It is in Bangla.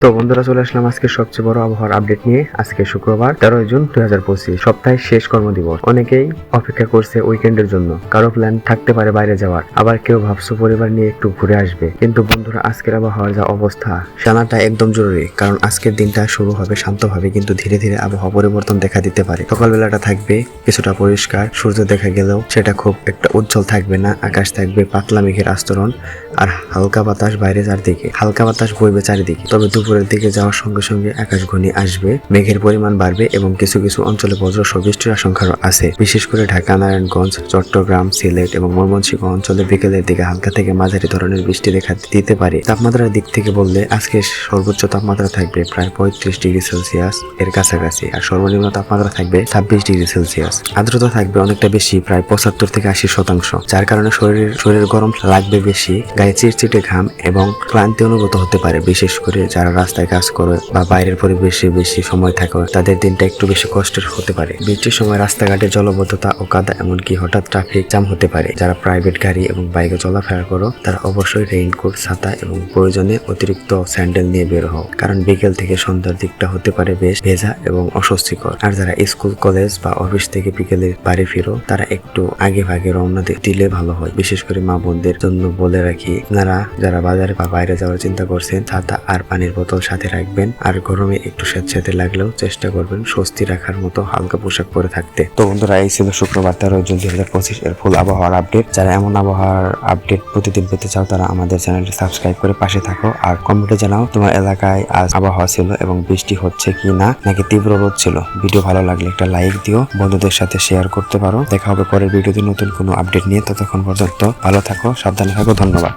তো বন্ধুরা, চলে আসলাম আজকে সবচেয়ে বড় আবহাওয়ার আপডেট নিয়ে। আজকে শুক্রবার 13 জুন 2025, সপ্তাহের শেষ কর্মদিবস। অনেকেই অপেক্ষা করছে উইকেন্ডের জন্য, কারো প্ল্যান থাকতে পারে বাইরে যাওয়ার, আবার কেউ ভাবছো পরিবার নিয়ে একটু ঘুরে আসবে। কিন্তু বন্ধুরা, আজকের আবহাওয়ার যা অবস্থা, জানাটা একদম জরুরি, কারণ আজকের দিনটা শুরু হবে শান্তভাবে, কিন্তু ধীরে ধীরে আবহাওয়া পরিবর্তন দেখা দিতে পারে। সকালবেলাটা থাকবে কিছুটা পরিষ্কার, সূর্য দেখা গেলেও সেটা খুব একটা উজ্জ্বল থাকবে না। আকাশ থাকবে পাতলা মেঘের আস্তরণ, আর হালকা বাতাস বাইরে চারদিকে, হালকা বাতাস বইবে চারিদিকে। তবে দুপুরের দিকে যাওয়ার সঙ্গে সঙ্গে আকাশ ঘনি আসবে, মেঘের পরিমাণ বাড়বে এবং কিছু কিছু অঞ্চলে বজ্রসহ বৃষ্টির আশঙ্কাও আছে। বিশেষ করে ঢাকা, নারায়ণগঞ্জ, চট্টগ্রাম, সিলেট এবং ময়মনসিংহ অঞ্চলে বিকেলের দিকে হালকা থেকে মাঝারি ধরনের বৃষ্টি দেখা দিতে পারে। তাপমাত্রার দিক থেকে বললে আজকে সর্বোচ্চ তাপমাত্রা থাকবে প্রায় 35 ডিগ্রি সেলসিয়াস এর কাছাকাছি, আর সর্বনিম্ন তাপমাত্রা থাকবে 26 ডিগ্রি সেলসিয়াস। আর্দ্রতা থাকবে অনেকটা বেশি, প্রায় 75 থেকে 80%, যার কারণে শরীরের গরম লাগবে বেশি, গায়ে চিটচিটে ঘাম এবং ক্লান্তি অনুভূত হতে পারে। বিশেষ করে যারা রাস্তায় কাজ করে বা বাইরের পরিবেশে বেশি সময় থাকে, তাদের দিনটা একটু বেশি কষ্টের হতে পারে। বৃষ্টির সময় রাস্তাঘাটে জলবদ্ধতা ও কাদা, এমনকি হঠাৎ ট্রাফিক জ্যাম হতে পারে। যারা প্রাইভেট গাড়ি এবং বাইকে চলাফেরা করো, তারা অবশ্যই রেইনকোট, ছাতা এবং প্রয়োজনে অতিরিক্ত স্যান্ডেল নিয়ে বের হও, কারণ বিকেল থেকে সন্ধ্যার দিকটা হতে পারে বেশ ভেজা এবং অস্বস্তিকর। আর যারা স্কুল, কলেজ বা অফিস থেকে বিকেলে বাড়ি ফিরো, তারা একটু আগে ভাগে রওনা দিলে ভালো হয়। বিশেষ করে মা বোনদের জন্য বলে রাখি, যারা বাজারে বা বাইরে যাওয়ার চিন্তা করছেন, ছাতা আর পানির বোতল সাথে রাখবেন। আর গরমে একটু স্যাঁতস্যাঁতে লাগলেও চেষ্টা করবেন স্বস্তি রাখার মতো হালকা পোশাক পরে থাকতে। তো বন্ধুরা, এই ছিল শুক্রবার 13 জুন 2025 এর ফুল আবহাওয়ার আপডেট। যারা এমন আবহাওয়ার আপডেট প্রতিদিন পেতে চাও, তারা আমাদের চ্যানেলটি সাবস্ক্রাইব করে পাশে থাকো। আর কমেন্টে জানাও তোমার এলাকায় আজ আবহাওয়া ছিল এবং বৃষ্টি হচ্ছে কি না, নাকি তীব্র রোদ ছিল। ভিডিও ভালো লাগলে একটা লাইক দিও, বন্ধুদের সাথে শেয়ার করতে পারো। দেখা হবে পরের ভিডিওতে নতুন কোনো আপডেট নিয়ে। ততক্ষণ পর্যন্ত ভালো থাকো, সাবধানে থাকো, ধন্যবাদ।